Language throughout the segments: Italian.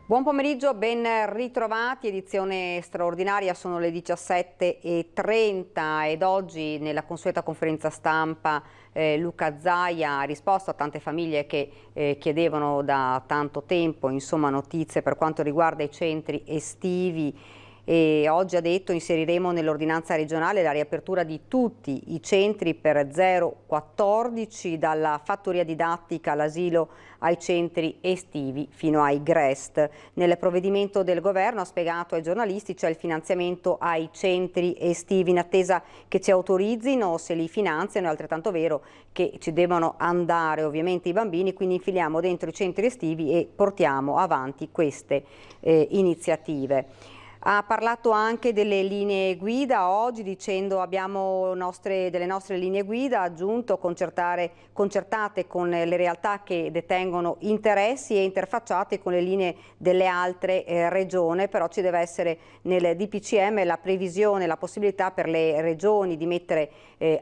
Buon pomeriggio, ben ritrovati, edizione straordinaria, sono le 17:30 ed oggi nella consueta conferenza stampa Luca Zaia ha risposto a tante famiglie che chiedevano da tanto tempo notizie per quanto riguarda i centri estivi. E oggi ha detto inseriremo nell'ordinanza regionale la riapertura di tutti i centri per 0-14, dalla fattoria didattica all'asilo ai centri estivi fino ai GREST. Nel provvedimento del governo, ha spiegato ai giornalisti, c'è il finanziamento ai centri estivi in attesa che ci autorizzino, se li finanziano. È altrettanto vero che ci devono andare ovviamente i bambini, quindi infiliamo dentro i centri estivi e portiamo avanti queste iniziative. Ha parlato anche delle linee guida oggi, dicendo abbiamo delle nostre linee guida, ha aggiunto concertate con le realtà che detengono interessi e interfacciate con le linee delle altre regioni, però ci deve essere nel DPCM la previsione, la possibilità per le regioni di mettere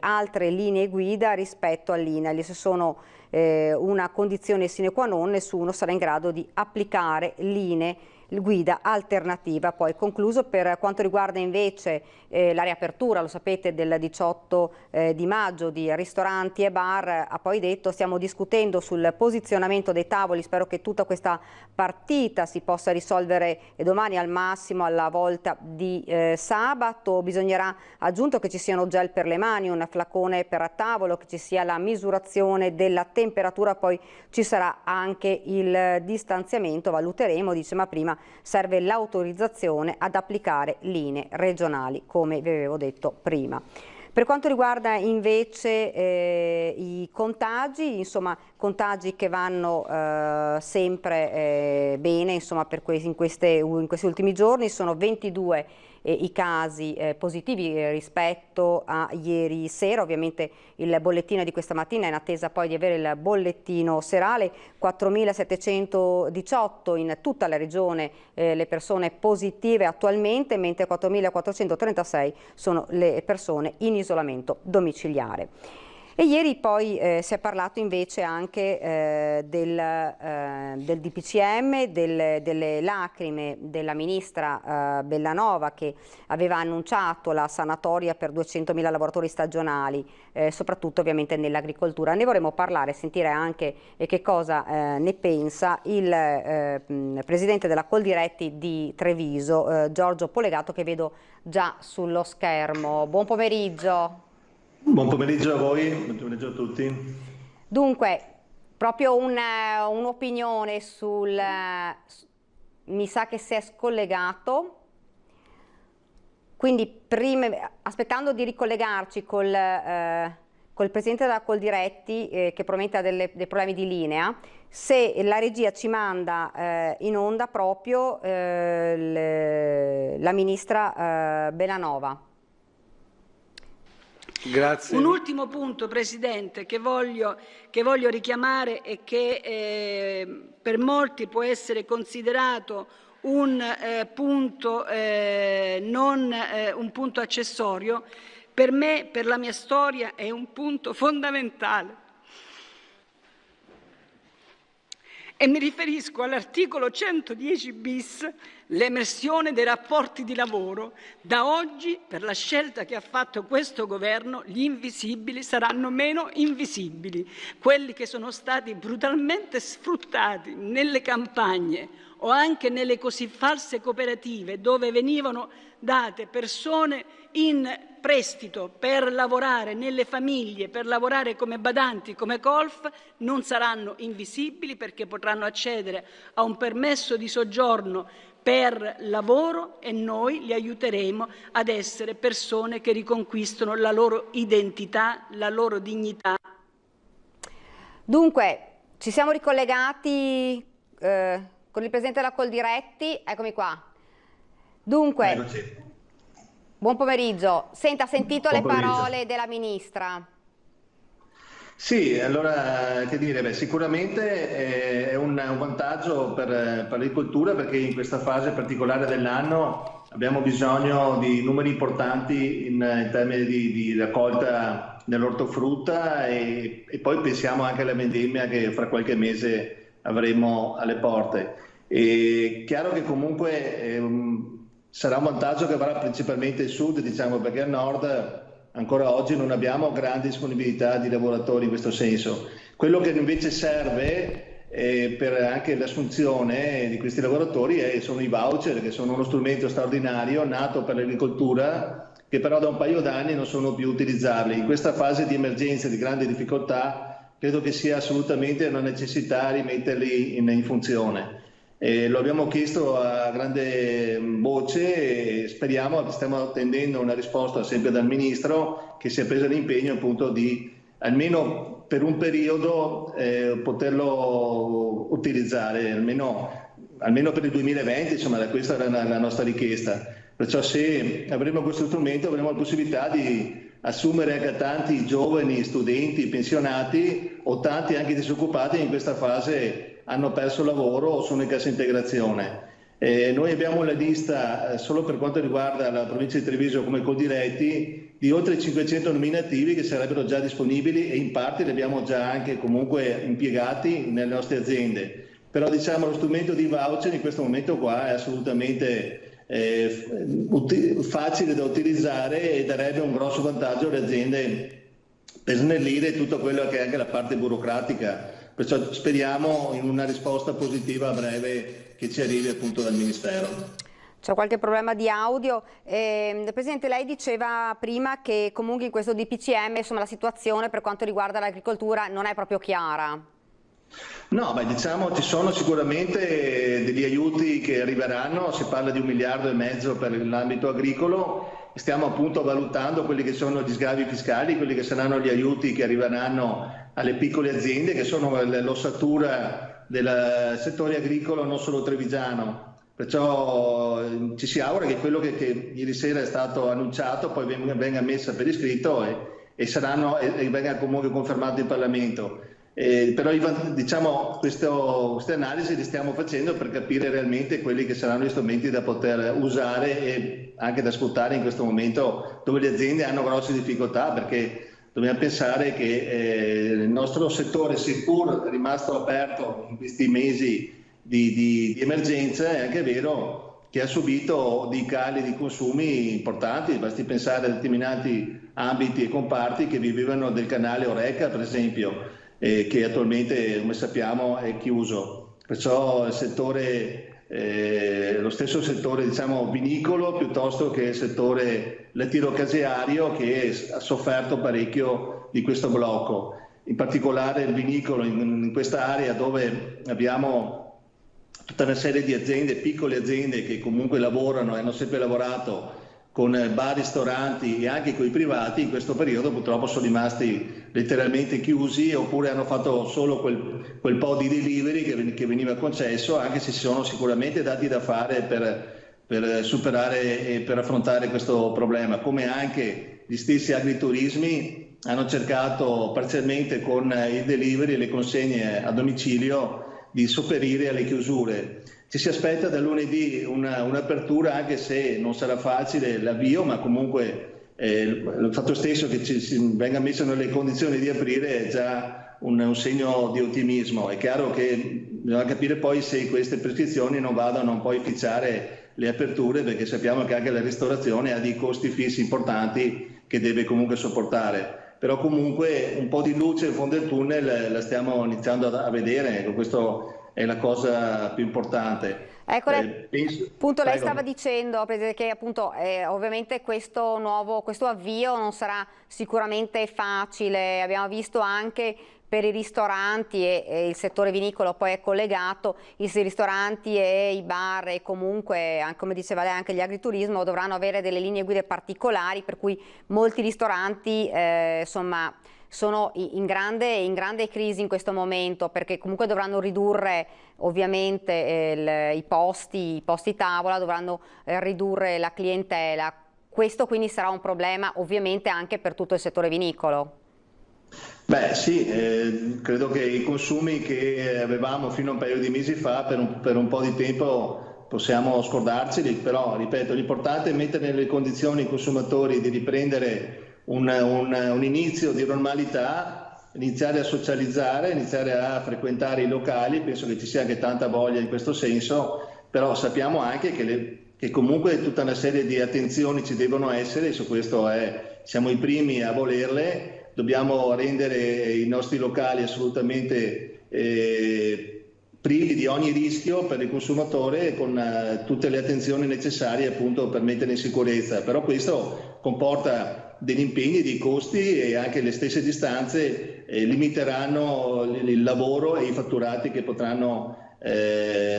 altre linee guida rispetto all'INAIL. Se sono una condizione sine qua non, nessuno sarà in grado di applicare linee guida alternativa. Poi concluso, per quanto riguarda invece la riapertura, lo sapete, del 18 di maggio di ristoranti e bar, ha poi detto stiamo discutendo sul posizionamento dei tavoli, spero che tutta questa partita si possa risolvere domani al massimo alla volta di sabato. Bisognerà, aggiunto, che ci siano gel per le mani, un flacone per tavolo, che ci sia la misurazione della temperatura, poi ci sarà anche il distanziamento, valuteremo, dice, ma prima serve l'autorizzazione ad applicare linee regionali, come vi avevo detto prima. Per quanto riguarda invece i contagi, contagi che vanno sempre bene, in questi ultimi giorni sono 22 i casi positivi rispetto a ieri sera. Ovviamente il bollettino di questa mattina è in attesa poi di avere il bollettino serale. 4.718 in tutta la regione le persone positive attualmente, mentre 4.436 sono le persone in isolamento domiciliare. E ieri poi si è parlato invece anche del DPCM, delle lacrime della ministra Bellanova, che aveva annunciato la sanatoria per 200.000 lavoratori stagionali, soprattutto ovviamente nell'agricoltura. Ne vorremmo parlare, sentire anche che cosa ne pensa il presidente della Coldiretti di Treviso, Giorgio Polegato, che vedo già sullo schermo. Buon pomeriggio. Buon pomeriggio a voi, buon pomeriggio a tutti. Dunque, proprio un'opinione mi sa che si è scollegato, quindi aspettando di ricollegarci col presidente della Coldiretti, che promette dei problemi di linea, se la regia ci manda in onda proprio la ministra Bellanova. Grazie. Un ultimo punto, Presidente, che voglio richiamare e che per molti può essere considerato un punto accessorio. Per me, per la mia storia, è un punto fondamentale. E mi riferisco all'articolo 110 bis, l'emersione dei rapporti di lavoro. Da oggi, per la scelta che ha fatto questo governo, gli invisibili saranno meno invisibili. Quelli che sono stati brutalmente sfruttati nelle campagne o anche nelle così false cooperative, dove venivano date persone in prestito per lavorare nelle famiglie, per lavorare come badanti, come colf, non saranno invisibili, perché potranno accedere a un permesso di soggiorno per lavoro e noi li aiuteremo ad essere persone che riconquistano la loro identità, la loro dignità. Dunque, ci siamo ricollegati con il presidente della Coldiretti, eccomi qua. Dunque, buon pomeriggio. Senta, ha sentito le parole della ministra? Sì, allora che dire, sicuramente è un vantaggio per l'agricoltura, perché in questa fase particolare dell'anno abbiamo bisogno di numeri importanti in termini di raccolta dell'ortofrutta e poi pensiamo anche alla vendemmia che fra qualche mese avremo alle porte. È chiaro che comunque sarà un vantaggio che avrà principalmente il sud, diciamo, perché al nord ancora oggi non abbiamo grande disponibilità di lavoratori in questo senso. Quello che invece serve per anche l'assunzione di questi lavoratori sono i voucher, che sono uno strumento straordinario nato per l'agricoltura, che però da un paio d'anni non sono più utilizzabili. In questa fase di emergenza, di grande difficoltà, credo che sia assolutamente una necessità rimetterli in funzione. Lo abbiamo chiesto a grande voce e speriamo, stiamo attendendo una risposta sempre dal Ministro, che si è preso l'impegno appunto di almeno per un periodo poterlo utilizzare, almeno per il 2020, insomma, questa era la nostra richiesta. Perciò se avremo questo strumento avremo la possibilità di assumere anche tanti giovani studenti pensionati o tanti anche disoccupati che in questa fase hanno perso lavoro o sono in cassa integrazione. Noi abbiamo la lista, solo per quanto riguarda la provincia di Treviso come Coldiretti, di oltre 500 nominativi che sarebbero già disponibili e in parte li abbiamo già anche comunque impiegati nelle nostre aziende. Però diciamo lo strumento di voucher in questo momento qua è assolutamente facile da utilizzare e darebbe un grosso vantaggio alle aziende per snellire tutto quello che è anche la parte burocratica. Perciò speriamo in una risposta positiva a breve che ci arrivi appunto dal Ministero. C'è qualche problema di audio. Presidente, lei diceva prima che comunque in questo DPCM insomma, la situazione per quanto riguarda l'agricoltura non è proprio chiara. No, beh, diciamo ci sono sicuramente degli aiuti che arriveranno, si parla di 1,5 miliardi per l'ambito agricolo, stiamo appunto valutando quelli che sono gli sgravi fiscali, quelli che saranno gli aiuti che arriveranno alle piccole aziende che sono l'ossatura del settore agricolo non solo trevigiano. Perciò ci si augura che quello che ieri sera è stato annunciato poi venga messa per iscritto e venga comunque confermato in Parlamento. Però diciamo queste analisi le stiamo facendo per capire realmente quelli che saranno gli strumenti da poter usare e anche da sfruttare in questo momento dove le aziende hanno grosse difficoltà, perché dobbiamo pensare che il nostro settore, seppur rimasto aperto in questi mesi di emergenza, è anche vero che ha subito dei cali di consumi importanti. Basti pensare a determinati ambiti e comparti che vivevano del canale Horeca, per esempio, che attualmente, come sappiamo, è chiuso. Perciò il settore, lo stesso settore diciamo vinicolo piuttosto che il settore lattiero-caseario, che ha sofferto parecchio di questo blocco. In particolare il vinicolo in questa area dove abbiamo tutta una serie di aziende, piccole aziende che comunque lavorano e hanno sempre lavorato con bar, ristoranti e anche con i privati, in questo periodo purtroppo sono rimasti letteralmente chiusi oppure hanno fatto solo quel po' di delivery che veniva concesso, anche se ci sono sicuramente dati da fare per superare e per affrontare questo problema, come anche gli stessi agriturismi hanno cercato parzialmente con il delivery e le consegne a domicilio di sopperire alle chiusure. Ci si aspetta da lunedì un'apertura, anche se non sarà facile l'avvio, ma comunque il fatto stesso che si venga messo nelle condizioni di aprire è già un segno di ottimismo. È chiaro che bisogna capire poi se queste prescrizioni non vadano un po' a inficiare le aperture, perché sappiamo che anche la ristorazione ha dei costi fissi importanti che deve comunque sopportare. Però comunque un po' di luce in fondo al tunnel la stiamo iniziando a vedere, questo è la cosa più importante. Ecco, appunto lei stava dicendo, Presidente, che appunto ovviamente questo avvio non sarà sicuramente facile. Abbiamo visto anche per i ristoranti e il settore vinicolo poi è collegato, i ristoranti e i bar e comunque, come diceva lei, anche gli agriturismo dovranno avere delle linee guida particolari, per cui molti ristoranti insomma sono in grande crisi in questo momento, perché comunque dovranno ridurre ovviamente i posti tavola, dovranno ridurre la clientela. Questo quindi sarà un problema ovviamente anche per tutto il settore vinicolo. Beh sì, credo che i consumi che avevamo fino a un paio di mesi fa per un po' di tempo possiamo scordarceli, però ripeto, l'importante è mettere nelle condizioni i consumatori di riprendere un inizio di normalità iniziare a socializzare, iniziare a frequentare i locali. Penso che ci sia anche tanta voglia in questo senso, però sappiamo anche che comunque tutta una serie di attenzioni ci devono essere, e su questo siamo i primi a volerle. Dobbiamo rendere i nostri locali assolutamente privi di ogni rischio per il consumatore, con tutte le attenzioni necessarie appunto per mettere in sicurezza. Però questo comporta degli impegni, dei costi, e anche le stesse distanze limiteranno il lavoro e i fatturati che potranno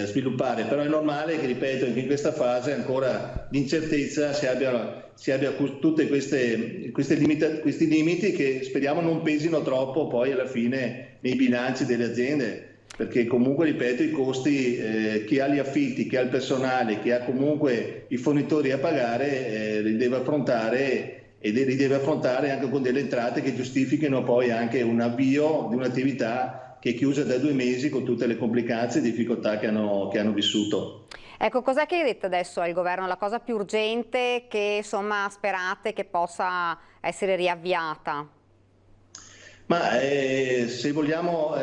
sviluppare. Però è normale che, ripeto, che in questa fase ancora di incertezza si abbia tutti questi limiti che speriamo non pesino troppo poi alla fine nei bilanci delle aziende, perché comunque, ripeto, i costi, chi ha gli affitti, chi ha il personale, chi ha comunque i fornitori a pagare, li deve affrontare, e li deve affrontare anche con delle entrate che giustifichino poi anche un avvio di un'attività che è chiusa da 2 mesi, con tutte le complicanze e difficoltà che hanno vissuto. Ecco, cos'è che avete adesso al governo? La cosa più urgente che insomma sperate che possa essere riavviata? Ma se vogliamo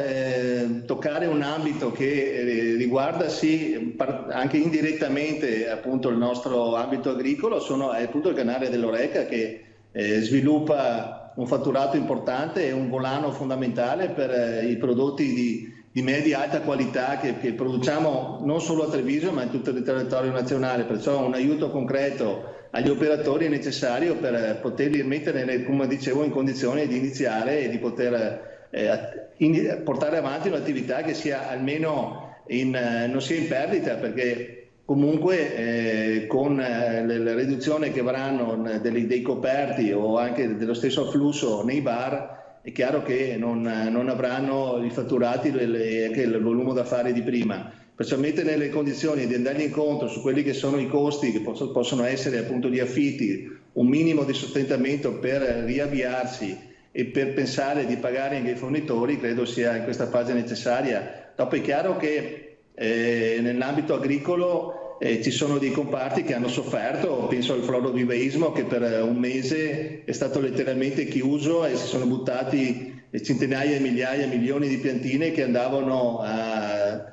toccare un ambito che riguarda sì anche indirettamente appunto il nostro ambito agricolo, è appunto il canale dell'Horeca, che sviluppa un fatturato importante e un volano fondamentale per i prodotti di media alta qualità che produciamo non solo a Treviso ma in tutto il territorio nazionale. Perciò un aiuto concreto agli operatori è necessario per poterli mettere, come dicevo, in condizione di iniziare e di poter portare avanti un'attività che sia almeno non sia in perdita, perché comunque con la riduzione che avranno dei coperti o anche dello stesso afflusso nei bar, è chiaro che non avranno i fatturati e anche il volume d'affari di prima. Perciò mettere nelle condizioni di andargli incontro su quelli che sono i costi che possono essere appunto gli affitti, un minimo di sostentamento per riavviarsi e per pensare di pagare anche i fornitori, credo sia in questa fase necessaria. Dopo è chiaro che nell'ambito agricolo ci sono dei comparti che hanno sofferto, penso al florovivaismo, che per un mese è stato letteralmente chiuso e si sono buttati centinaia, migliaia, milioni di piantine che andavano a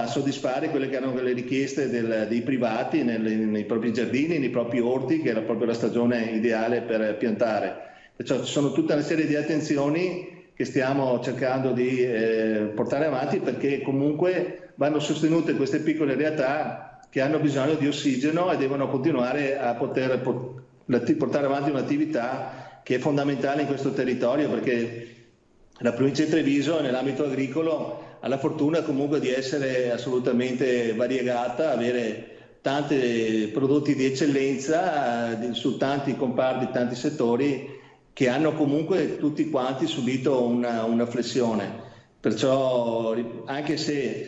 soddisfare quelle che erano le richieste dei privati nei propri giardini, nei propri orti, che era proprio la stagione ideale per piantare. Perciò ci sono tutta una serie di attenzioni che stiamo cercando di portare avanti, perché comunque vanno sostenute queste piccole realtà che hanno bisogno di ossigeno e devono continuare a poter portare avanti un'attività che è fondamentale in questo territorio, perché la provincia di Treviso nell'ambito agricolo ha la fortuna comunque di essere assolutamente variegata, avere tanti prodotti di eccellenza su tanti comparti, tanti settori che hanno comunque tutti quanti subito una flessione. Perciò anche se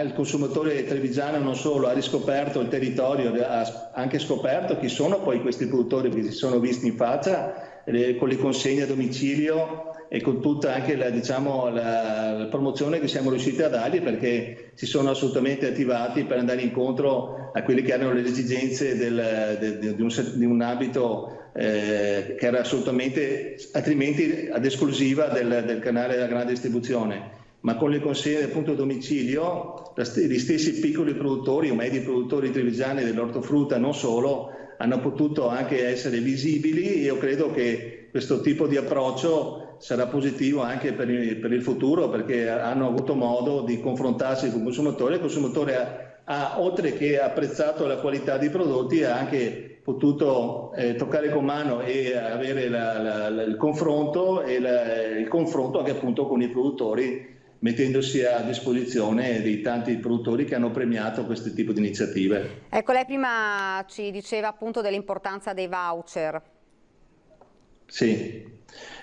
il consumatore trevigiano non solo ha riscoperto il territorio, ha anche scoperto chi sono poi questi produttori che si sono visti in faccia con le consegne a domicilio e con tutta anche la promozione che siamo riusciti a dargli, perché si sono assolutamente attivati per andare incontro a quelle che erano le esigenze di un ambito che era assolutamente altrimenti ad esclusiva del canale della grande distribuzione. Ma con le consegne appunto a domicilio, gli stessi piccoli produttori o medi produttori trevigiani dell'ortofrutta, non solo, hanno potuto anche essere visibili. Io credo che questo tipo di approccio sarà positivo anche per il futuro, perché hanno avuto modo di confrontarsi con il consumatore. Il consumatore oltre che apprezzato la qualità dei prodotti, ha anche potuto toccare con mano e avere il confronto anche appunto con i produttori, mettendosi a disposizione dei tanti produttori che hanno premiato questo tipo di iniziative. Ecco, lei prima ci diceva appunto dell'importanza dei voucher. Sì,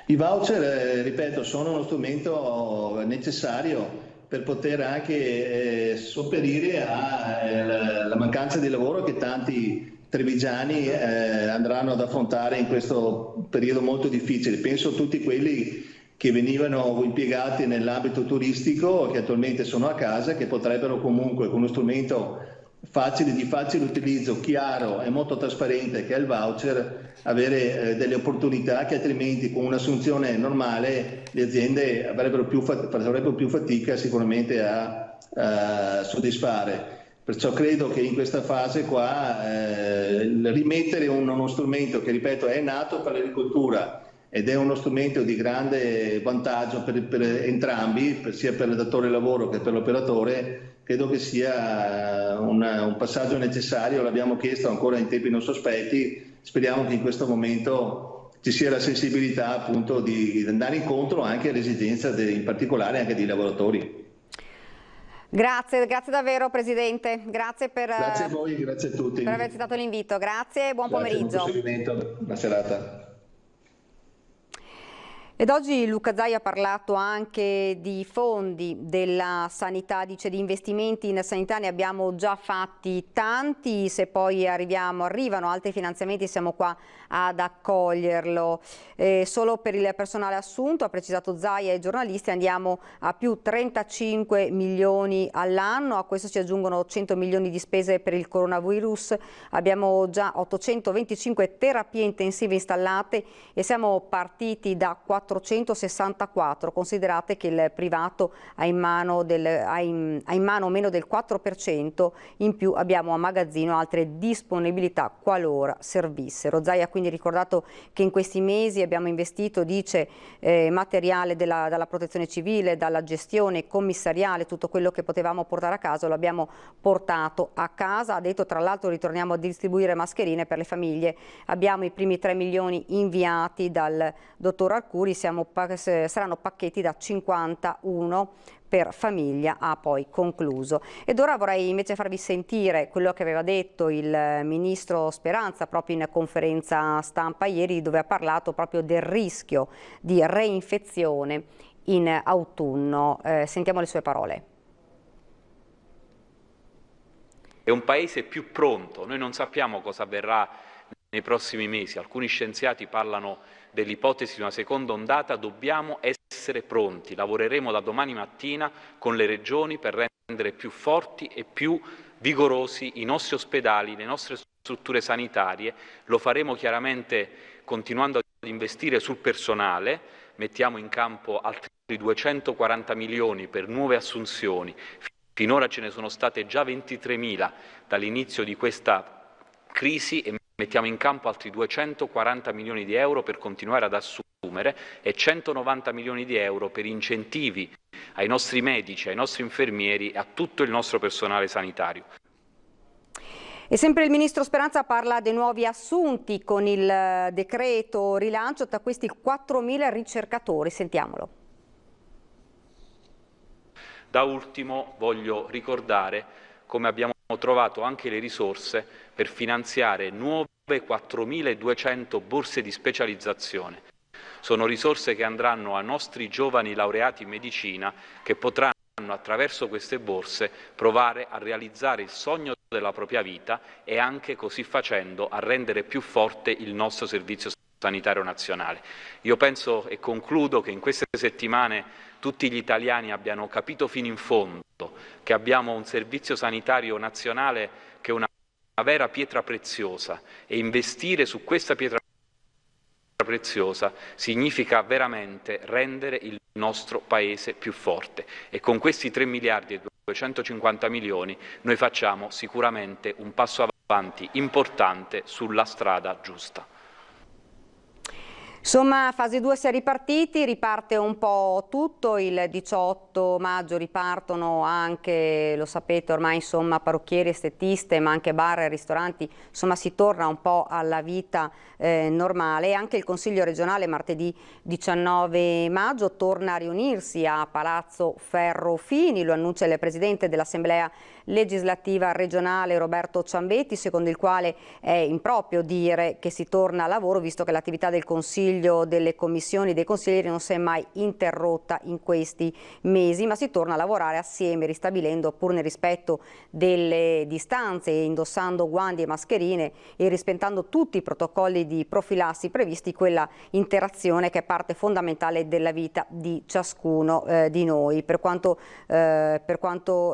i voucher, ripeto, sono uno strumento necessario per poter anche sopperire alla mancanza di lavoro che tanti trevigiani andranno ad affrontare in questo periodo molto difficile. Penso a tutti quelli che venivano impiegati nell'ambito turistico, che attualmente sono a casa, che potrebbero comunque con uno strumento di facile utilizzo, chiaro e molto trasparente, che è il voucher, avere delle opportunità che altrimenti con un'assunzione normale le aziende farebbero più fatica sicuramente a soddisfare. Perciò credo che in questa fase qua rimettere uno strumento che, ripeto, è nato per l'agricoltura ed è uno strumento di grande vantaggio per entrambi, sia per il datore di lavoro che per l'operatore, credo che sia un passaggio necessario. L'abbiamo chiesto ancora in tempi non sospetti, speriamo che in questo momento ci sia la sensibilità appunto di andare incontro anche alle esigenze in particolare anche dei lavoratori. Grazie davvero Presidente, Grazie a voi, grazie a tutti per aver accettato l'invito, grazie e buon pomeriggio. Buon proseguimento, buona serata. Ed oggi Luca Zaia ha parlato anche di fondi della sanità, dice di investimenti in sanità ne abbiamo già fatti tanti, se poi arrivano altri finanziamenti siamo qua ad accoglierlo. Solo per il personale assunto, ha precisato Zaia ai giornalisti, andiamo a più 35 milioni all'anno, a questo si aggiungono 100 milioni di spese per il coronavirus, abbiamo già 825 terapie intensive installate e siamo partiti da 464, considerate che il privato ha in mano meno del 4%, in più abbiamo a magazzino altre disponibilità qualora servissero. Zaia ha quindi ricordato che in questi mesi abbiamo investito, dice, materiale dalla protezione civile, dalla gestione commissariale, tutto quello che potevamo portare a casa lo abbiamo portato a casa. Ha detto tra l'altro ritorniamo a distribuire mascherine per le famiglie, abbiamo i primi 3 milioni inviati dal dottor Arcuri, saranno pacchetti da 51 per famiglia, ha poi concluso. Ed ora vorrei invece farvi sentire quello che aveva detto il ministro Speranza proprio in conferenza stampa ieri, dove ha parlato proprio del rischio di reinfezione in autunno. Sentiamo le sue parole. È un paese più pronto, noi non sappiamo cosa avverrà nei prossimi mesi, alcuni scienziati parlano dell'ipotesi di una seconda ondata, dobbiamo essere pronti, lavoreremo da domani mattina con le regioni per rendere più forti e più vigorosi i nostri ospedali, le nostre strutture sanitarie, lo faremo chiaramente continuando ad investire sul personale, mettiamo in campo altri 240 milioni per nuove assunzioni, finora ce ne sono state già 23.000 dall'inizio di questa crisi e mettiamo in campo altri 240 milioni di euro per continuare ad assumere e 190 milioni di euro per incentivi ai nostri medici, ai nostri infermieri e a tutto il nostro personale sanitario. E sempre il ministro Speranza parla dei nuovi assunti con il decreto rilancio, tra questi 4.000 ricercatori, sentiamolo. Da ultimo voglio ricordare come abbiamo trovato anche le risorse per finanziare nuove 4.200 borse di specializzazione. Sono risorse che andranno a nostri giovani laureati in medicina che potranno attraverso queste borse provare a realizzare il sogno della propria vita e anche così facendo a rendere più forte il nostro servizio sanitario nazionale. Io penso e concludo che in queste settimane tutti gli italiani abbiano capito fino in fondo che abbiamo un servizio sanitario nazionale che è una vera pietra preziosa e investire su questa pietra preziosa significa veramente rendere il nostro Paese più forte e con questi 3 miliardi e 250 milioni noi facciamo sicuramente un passo avanti importante sulla strada giusta. Insomma, fase 2 si è ripartiti, riparte un po' tutto, il 18 maggio ripartono anche, lo sapete ormai, insomma, parrucchieri, estetiste, ma anche bar e ristoranti, insomma si torna un po' alla vita normale. Anche il Consiglio regionale martedì 19 maggio torna a riunirsi a Palazzo Ferrofini, lo annuncia il Presidente dell'Assemblea legislativa regionale Roberto Ciambetti, secondo il quale è improprio dire che si torna a lavoro, visto che l'attività del Consiglio, delle commissioni, dei consiglieri non si è mai interrotta in questi mesi, ma si torna a lavorare assieme, ristabilendo, pur nel rispetto delle distanze, indossando guanti e mascherine e rispettando tutti i protocolli di profilassi previsti, quella interazione che è parte fondamentale della vita di ciascuno di noi. Per quanto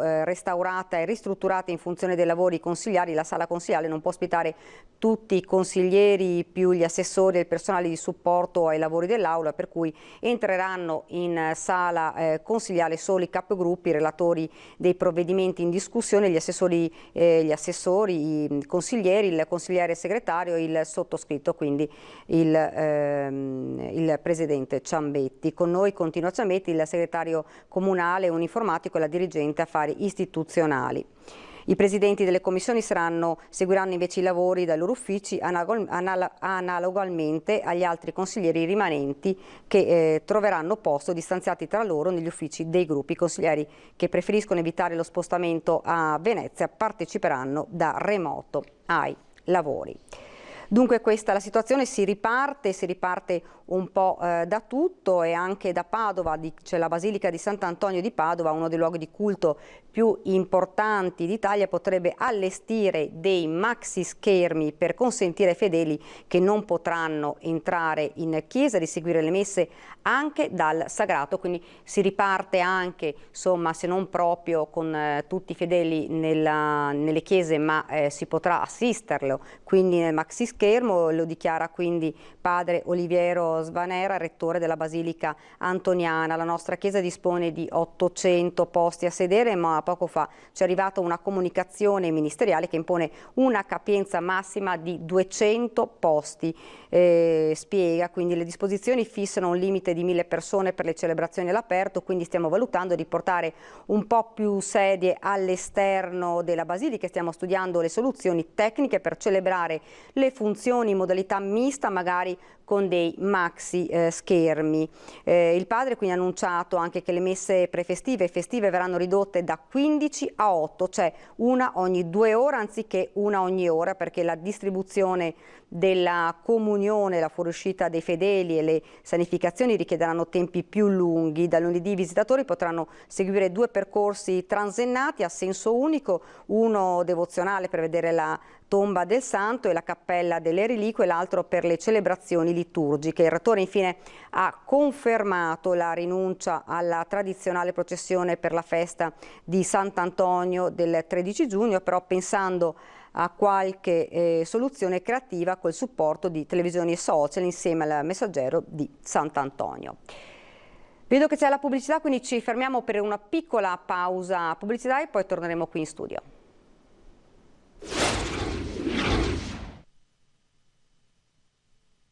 restaurata è ristrutturata in funzione dei lavori consigliari. La sala consigliare non può ospitare tutti i consiglieri più gli assessori e il personale di supporto ai lavori dell'Aula, per cui entreranno in sala consigliare solo i capogruppi, i relatori dei provvedimenti in discussione, gli assessori, i consiglieri, il consigliere segretario, il sottoscritto, quindi il presidente Ciambetti. Con noi continua Ciambetti, il segretario comunale, un informatico e la dirigente affari istituzionali. I presidenti delle commissioni seguiranno invece i lavori dai loro uffici analogamente agli altri consiglieri rimanenti che troveranno posto distanziati tra loro negli uffici dei gruppi. I consiglieri che preferiscono evitare lo spostamento a Venezia parteciperanno da remoto ai lavori. Dunque questa è la situazione, si riparte un po' da tutto, e anche da Padova, c'è la Basilica di Sant'Antonio di Padova, uno dei luoghi di culto più importanti d'Italia, potrebbe allestire dei maxi schermi per consentire ai fedeli che non potranno entrare in chiesa di seguire le messe anche dal sagrato, quindi si riparte anche, insomma, se non proprio con tutti i fedeli nelle chiese, ma si potrà assisterlo quindi nel maxi schermo. Lo dichiara quindi padre Oliviero Svanera, rettore della Basilica Antoniana. La nostra chiesa dispone di 800 posti a sedere, ma poco fa ci è arrivata una comunicazione ministeriale che impone una capienza massima di 200 posti. Spiega quindi le disposizioni fissano un limite di 1000 persone per le celebrazioni all'aperto, quindi stiamo valutando di portare un po' più sedie all'esterno della Basilica, stiamo studiando le soluzioni tecniche per celebrare le funzioni in modalità mista, magari con dei maxi schermi. Il padre quindi ha annunciato anche che le messe prefestive e festive verranno ridotte da 15 a 8, cioè una ogni 2 ore anziché una ogni ora, perché la distribuzione della comunione, la fuoriuscita dei fedeli e le sanificazioni richiederanno tempi più lunghi. Da lunedì i visitatori potranno seguire 2 percorsi transennati a senso unico, uno devozionale per vedere la tomba del santo e la cappella delle reliquie, l'altro per le celebrazioni liturgiche. Il rettore infine ha confermato la rinuncia alla tradizionale processione per la festa di Sant'Antonio del 13 giugno, però pensando a qualche soluzione creativa col supporto di televisioni e social insieme al messaggero di Sant'Antonio. Vedo che c'è la pubblicità, quindi ci fermiamo per una piccola pausa pubblicità e poi torneremo qui in studio.